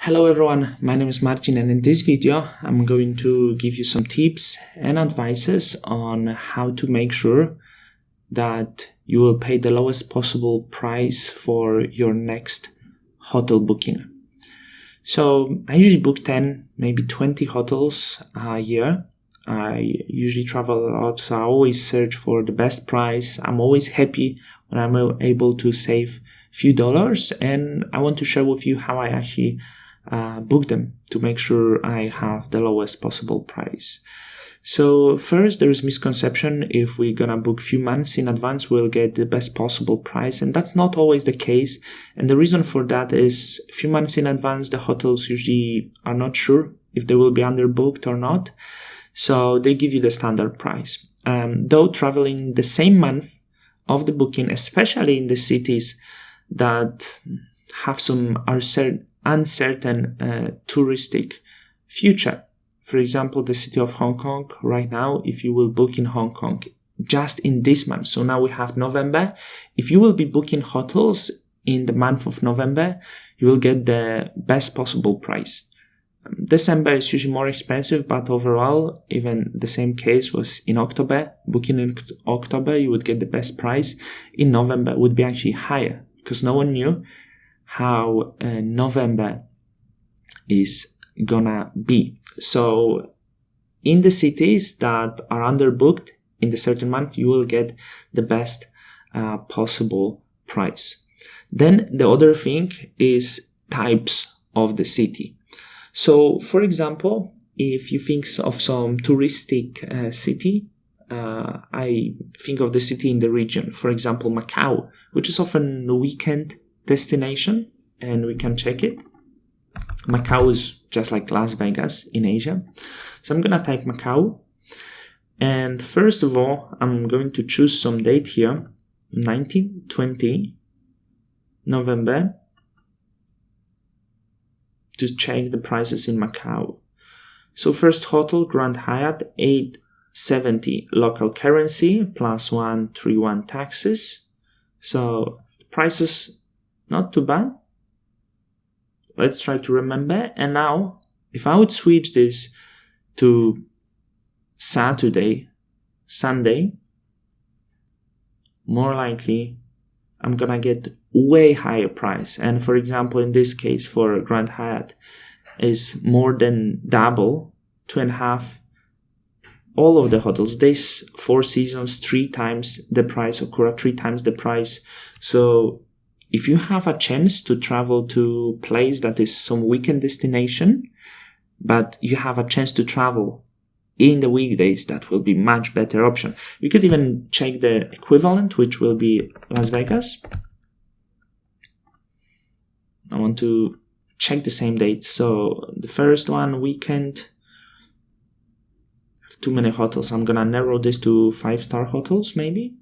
Hello everyone, my name is Martin, and in this video I'm going to give you some tips and advices on how to make sure that you will pay the lowest possible price for your next hotel booking. So I usually book 10, maybe 20 hotels a year. I usually travel a lot, so I always search for the best price. I'm always happy when I'm able to save a few dollars, and I want to share with you how I actually book them to make sure I have the lowest possible price. So first, there is misconception if we're gonna book few months in advance we'll get the best possible price, and that's not always the case. And the reason for that is a few months in advance the hotels usually are not sure if they will be underbooked or not, so they give you the standard price. Though traveling the same month of the booking, especially in the cities that have some uncertain touristic future. For example, the city of Hong Kong right now, if you will book in Hong Kong just in this month, so now we have November, if you will be booking hotels in the month of November, you will get the best possible price. December is usually more expensive, but overall, even the same case was in October. Booking in October, you would get the best price. In November would be actually higher because no one knew how November is gonna be. So in the cities that are underbooked in the certain month, you will get the best possible price. Then the other thing is types of the city. So for example, if you think of some touristic city, I think of the city in the region, for example Macau, which is often a weekend destination, and we can check it. Macau is just like Las Vegas in Asia. So I'm gonna type Macau, and first of all I'm going to choose some date here, 19-20 November, to check the prices in Macau. So first hotel, Grand Hyatt, $870 local currency plus 131 taxes. So prices not too bad. Let's try to remember. And now, if I would switch this to Sunday, more likely I'm gonna get way higher price. And for example, in this case for Grand Hyatt is more than double, 2.5. All of the hotels, this Four Seasons, 3 times the price, Okura 3 times the price. So if you have a chance to travel to a place that is some weekend destination, but you have a chance to travel in the weekdays, that will be much better option. You could even check the equivalent, which will be Las Vegas. I want to check the same date. So the first one, weekend, I have too many hotels. I'm gonna narrow this to 5-star hotels maybe.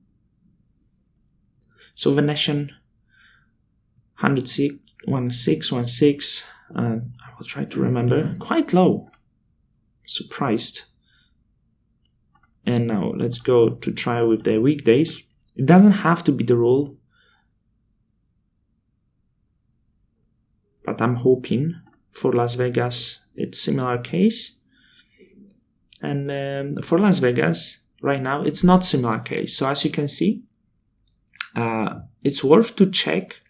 So Venetian, 1616. I will try to remember. Quite low. Surprised. And now let's go to try with the weekdays. It doesn't have to be the rule, but I'm hoping for Las Vegas it's similar case. And for Las Vegas right now it's not similar case. So as you can see, it's worth to check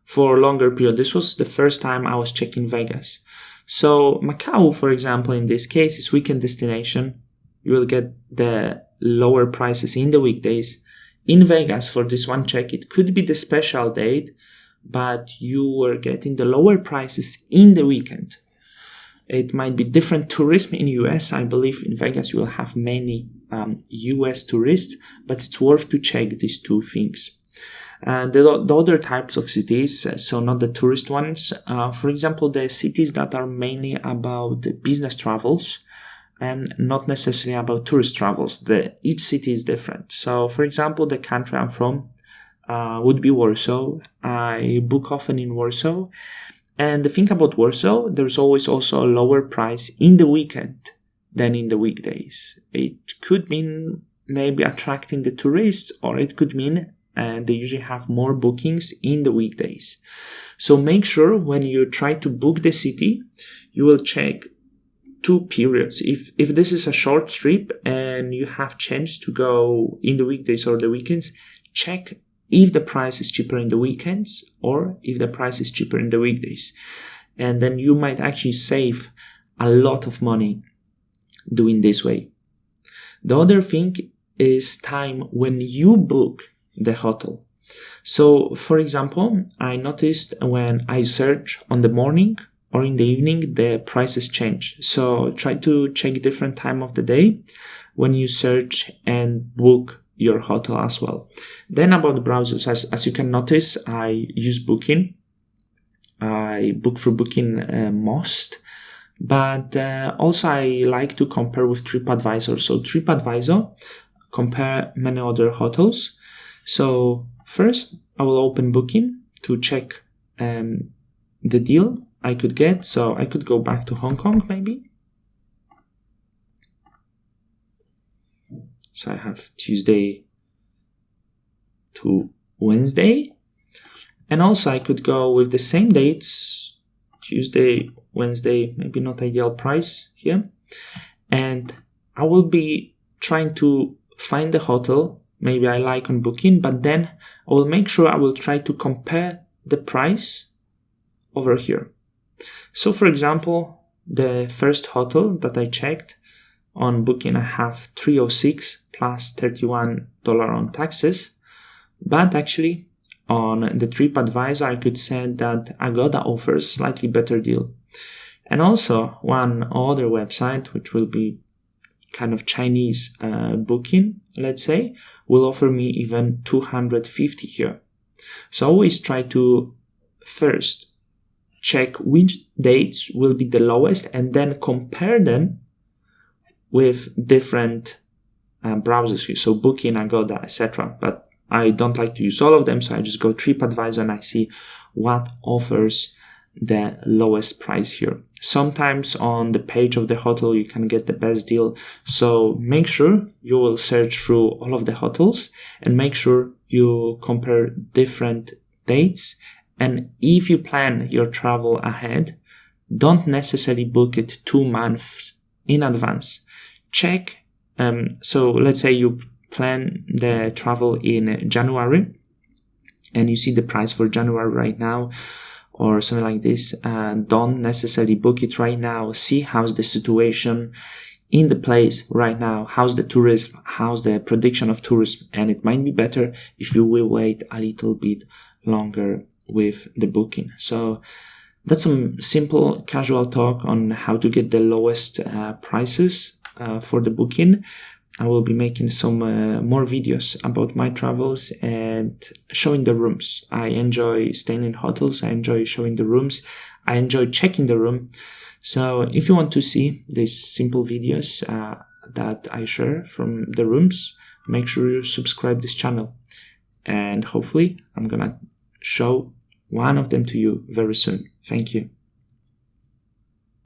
for a longer period. This was the first time I was checking Vegas. So Macau, for example, in this case is weekend destination. You will get the lower prices in the weekdays. In Vegas, for this one check, it could be the special date, but you were getting the lower prices in the weekend. It might be different tourism in US. I believe in Vegas you will have many US tourists, but it's worth to check these two things. The other types of cities, so not the tourist ones, for example, the cities that are mainly about business travels and not necessarily about tourist travels. Each city is different. So for example, the country I'm from would be Warsaw. I book often in Warsaw. And the thing about Warsaw, there's always also a lower price in the weekend than in the weekdays. It could mean maybe attracting the tourists, or it could mean they usually have more bookings in the weekdays. So make sure when you try to book the city, you will check 2 periods. If this is a short trip and you have chance to go in the weekdays or the weekends, check if the price is cheaper in the weekends or if the price is cheaper in the weekdays. And then you might actually save a lot of money doing this way. The other thing is time when you book the hotel. So, for example, I noticed when I search on the morning or in the evening, the prices change. So try to check different time of the day when you search and book your hotel as well. Then about the browsers, as you can notice, I use Booking. I book through Booking most, but also I like to compare with TripAdvisor. So TripAdvisor compare many other hotels. So first I will open Booking to check the deal I could get. So I could go back to Hong Kong maybe. So I have Tuesday to Wednesday. And also I could go with the same dates, Tuesday, Wednesday, maybe not ideal price here. And I will be trying to find the hotel maybe I like on Booking, but then I will make sure I will try to compare the price over here. So for example, the first hotel that I checked on Booking, I have $306 plus $31 on taxes. But actually on the TripAdvisor, I could say that Agoda offers slightly better deal. And also one other website, which will be kind of Chinese Booking, let's say, will offer me even 250 here. So always try to first check which dates will be the lowest and then compare them with different browsers here. So Booking, Agoda, etc. But I don't like to use all of them, so I just go TripAdvisor and I see what offers the lowest price here. Sometimes on the page of the hotel you can get the best deal, so make sure you will search through all of the hotels and make sure you compare different dates. And if you plan your travel ahead, don't necessarily book it 2 months in advance. Check, so let's say you plan the travel in January and you see the price for January right now or something like this. Don't necessarily book it right now. See how's the situation in the place right now, how's the tourism, how's the prediction of tourism, and it might be better if you will wait a little bit longer with the booking. So that's some simple casual talk on how to get the lowest prices for the booking. I will be making some more videos about my travels and showing the rooms. I enjoy staying in hotels. I enjoy showing the rooms. I enjoy checking the room. So if you want to see these simple videos that I share from the rooms, make sure you subscribe this channel. And hopefully I'm gonna show one of them to you very soon. Thank you.